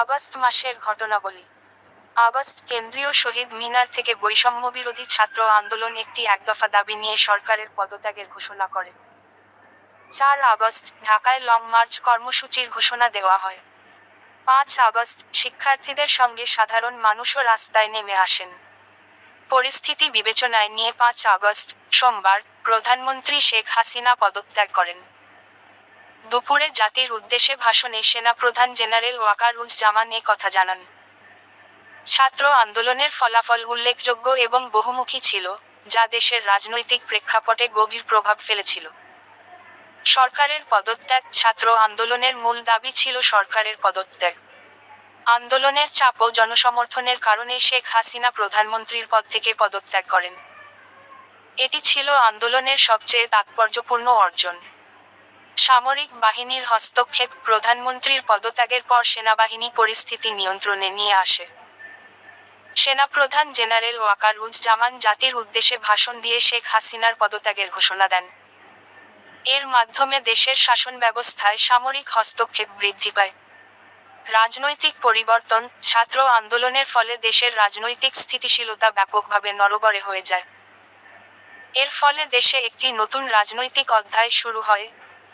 August মাসের ঘটনাবলী। August কেন্দ্রীয় শহীদ মিনার থেকে বৈষম্যবিরোধী ছাত্র আন্দোলন একটি একদফা দাবি নিয়ে সরকারের পদত্যাগের ঘোষণা করে। 4 আগস্ট ঢাকায় লং মার্চ কর্মসূচির ঘোষণা দেওয়া হয়। 5 আগস্ট শিক্ষার্থীদের সঙ্গে সাধারণ মানুষও রাস্তায় নেমে আসেন। পরিস্থিতি বিবেচনায় নিয়ে 5 আগস্ট সোমবার প্রধানমন্ত্রী শেখ হাসিনা পদত্যাগ করেন। দুপুরে জাতির উদ্দেশ্যে ভাষণে সেনাপ্রধান জেনারেল ওয়াকারুজ্জামান এ কথা জানান। ছাত্র আন্দোলনের ফলাফল উল্লেখযোগ্য এবং বহুমুখী ছিল, যা দেশের রাজনৈতিক প্রেক্ষাপটে গভীর প্রভাব ফেলেছিল। সরকারের পদত্যাগ। ছাত্র আন্দোলনের মূল দাবি ছিল সরকারের পদত্যাগ। আন্দোলনের চাপ ও জনসমর্থনের কারণে শেখ হাসিনা প্রধানমন্ত্রীর পদ থেকে পদত্যাগ করেন। এটি ছিল আন্দোলনের সবচেয়ে তাৎপর্যপূর্ণ অর্জন। সামরিক বাহিনীর হস্তক্ষেপ। প্রধানমন্ত্রীর পদত্যাগের পর সেনাবাহিনী পরিস্থিতি নিয়ন্ত্রণে নিয়ে আসে। সেনাপ্রধান জেনারেল ওয়াকারুজ্জামান জাতির উদ্দেশ্যে ভাষণ দিয়ে শেখ হাসিনার পদত্যাগের ঘোষণা দেন। এর মাধ্যমে দেশের শাসন ব্যবস্থায় সামরিক হস্তক্ষেপ বৃদ্ধি পায়। রাজনৈতিক পরিবর্তন। ছাত্র আন্দোলনের ফলে দেশের রাজনৈতিক স্থিতিশীলতা ব্যাপকভাবে নড়বড়ে হয়ে যায়। এর ফলে দেশে একটি নতুন রাজনৈতিক অধ্যায় শুরু হয়,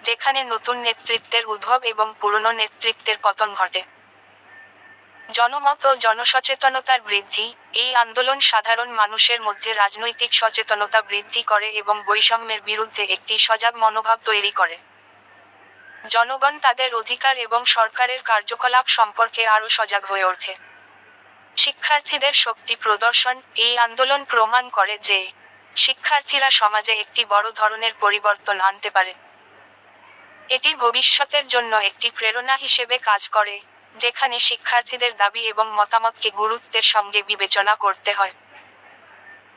যেখানে নতুন নেতৃত্বের উদ্ভব এবং পুরনো নেতৃত্বের পতন ঘটে। জনমত ও জনসচেতনতার বৃদ্ধি। এই আন্দোলন সাধারণ মানুষের মধ্যে রাজনৈতিক সচেতনতা বৃদ্ধি করে এবং বৈষম্যের বিরুদ্ধে একটি সজাগ মনোভাব তৈরি করে। জনগণ তাদের অধিকার এবং সরকারের কার্যকলাপ সম্পর্কে আরও সজাগ হয়ে ওঠে। শিক্ষার্থীদের শক্তি প্রদর্শন। এই আন্দোলন প্রমাণ করে যে শিক্ষার্থীরা সমাজে একটি বড় ধরনের পরিবর্তন আনতে পারে। এটি ভবিষ্যতের জন্য একটি প্রেরণা হিসেবে কাজ করে, যেখানে শিক্ষার্থীদের দাবি এবং মতামতকে গুরুত্বের সঙ্গে বিবেচনা করতে হয়।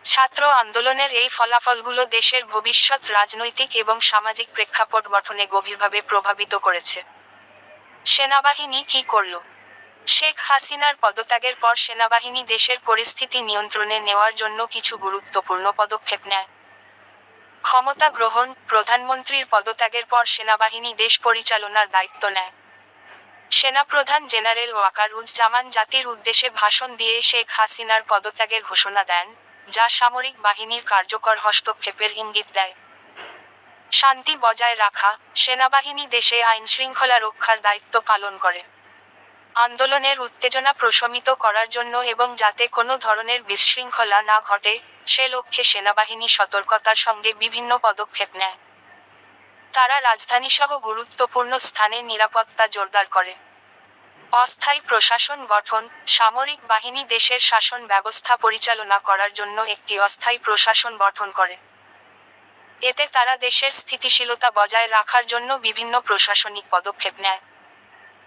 ছাত্র আন্দোলনের এই ফলাফলগুলো দেশের ভবিষ্যৎ রাজনৈতিক এবং সামাজিক প্রেক্ষাপট গঠনে গভীরভাবে প্রভাবিত করেছে। সেনাবাহিনী কী করল? শেখ হাসিনার পদত্যাগের পর সেনাবাহিনী দেশের পরিস্থিতি নিয়ন্ত্রণে নেওয়ার জন্য কিছু গুরুত্বপূর্ণ পদক্ষেপ নেয়। ক্ষমতা গ্রহণ। প্রধানমন্ত্রীর পদত্যাগের পর সেনাবাহিনী দেশ পরিচালনার দায়িত্ব নেয়। সেনাপ্রধান জেনারেল ওয়াকারুজ্জামান জাতির উদ্দেশ্যে ভাষণ দিয়ে শেখ হাসিনার পদত্যাগের ঘোষণা দেন, যা সামরিক বাহিনীর কার্যকর হস্তক্ষেপের ইঙ্গিত দেয়। শান্তি বজায় রাখা। সেনাবাহিনী দেশে আইনশৃঙ্খলা রক্ষার দায়িত্ব পালন করে। আন্দোলনের উত্তেজনা প্রশমিত করার জন্য এবং যাতে কোনো ধরনের বিশৃঙ্খলা না ঘটে, সে লক্ষ্যে সেনাবাহিনী সতর্কতার সঙ্গে বিভিন্ন পদক্ষেপ নেয়। তারা রাজধানীসহ গুরুত্বপূর্ণ স্থানে নিরাপত্তা জোরদার করে। অস্থায়ী প্রশাসন গঠন। সামরিক বাহিনী দেশের শাসন ব্যবস্থা পরিচালনা করার জন্য একটি অস্থায়ী প্রশাসন গঠন করে। এতে তারা দেশের স্থিতিশীলতা বজায় রাখার জন্য বিভিন্ন প্রশাসনিক পদক্ষেপ নেয়।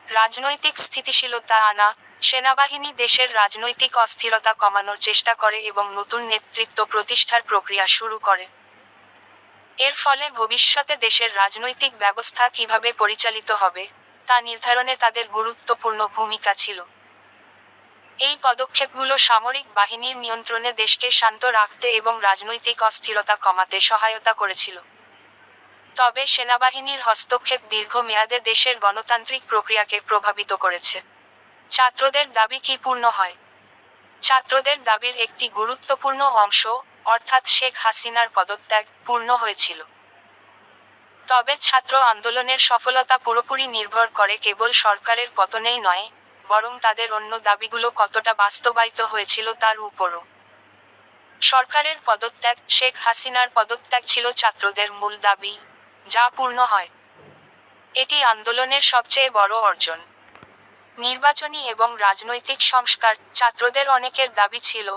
রাজনৈতিক স্থিতিশীলতা আনা। সেনাবাহিনী দেশের রাজনৈতিক অস্থিরতা কমানোর চেষ্টা করে এবং নতুন নেতৃত্ব প্রতিষ্ঠার প্রক্রিয়া শুরু করে। এর ফলে ভবিষ্যতে দেশের রাজনৈতিক ব্যবস্থা কিভাবে পরিচালিত হবে, তা নির্ধারণে তাদের গুরুত্বপূর্ণ ভূমিকা ছিল। এই পদক্ষেপগুলো সামরিক বাহিনীর নিয়ন্ত্রণে দেশকে শান্ত রাখতে এবং রাজনৈতিক অস্থিরতা কমাতে সহায়তা করেছিল। তবে সেনাবাহিনীর হস্তক্ষেপ দীর্ঘমেয়াদে দেশের গণতান্ত্রিক প্রক্রিয়াকে প্রভাবিত করেছে। ছাত্রদের দাবি কি পূর্ণ হয়? ছাত্রদের দাবির একটি গুরুত্বপূর্ণ অংশ, অর্থাৎ শেখ হাসিনার পদত্যাগ, পূর্ণ হয়েছিল। তবে ছাত্র আন্দোলনের সফলতা পুরোপুরি নির্ভর করে কেবল সরকারের পতনেই নয়, বরং তাদের অন্য দাবিগুলো কতটা বাস্তবায়িত হয়েছিল তার উপরও। সরকারের পদত্যাগ। শেখ হাসিনার পদত্যাগ ছিল ছাত্রদের মূল দাবি, যা পূর্ণ হয়। এটি আন্দোলনের সবচেয়ে বড় অর্জন। নির্বাচনী এবং রাজনৈতিক সংস্কার। ছাত্রদের অনেকের দাবি ছিল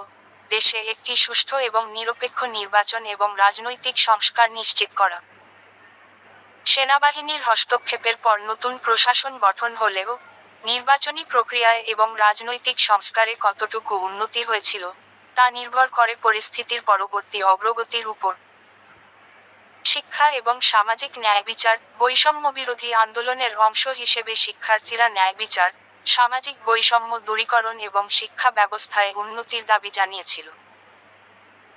দেশে একটি সুষ্ঠু এবং নিরপেক্ষ নির্বাচন এবং রাজনৈতিক সংস্কার নিশ্চিত করা। সেনাবাহিনীর হস্তক্ষেপের পর নতুন প্রশাসন গঠন হলেও নির্বাচনী প্রক্রিয়ায় এবং রাজনৈতিক সংস্কারে কতটুকু উন্নতি হয়েছিল, তা নির্ভর করে পরিস্থিতির পরবর্তী অগ্রগতির উপর। শিক্ষা এবং সামাজিক ন্যায়বিচার। বৈষম্যবিরোধী আন্দোলনের অংশ হিসেবে শিক্ষার্থীরা ন্যায়বিচার, সামাজিক বৈষম্য দূরীকরণ এবং শিক্ষা ব্যবস্থায় উন্নতির দাবি জানিয়েছিল।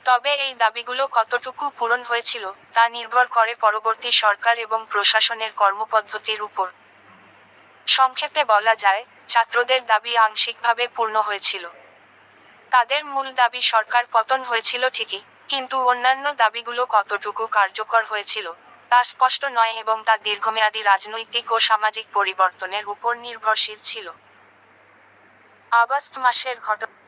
তবে এই দাবিগুলো কতটুকু পূরণ হয়েছিল, তা নির্ভর করে পরবর্তী সরকার এবং প্রশাসনের কর্মপদ্ধতির উপর। সংক্ষেপে বলা যায়, ছাত্রদের দাবি আংশিকভাবে পূর্ণ হয়েছিল। তাদের মূল দাবি সরকার পতন হয়েছিল ঠিকই, কিন্তু অন্যান্য দাবিগুলো কতটুকু কার্যকর হয়েছিল তা স্পষ্ট নয় এবং তা দীর্ঘমেয়াদী রাজনৈতিক ও সামাজিক পরিবর্তনের উপর নির্ভরশীল ছিল। আগস্ট মাসের ঘটনা।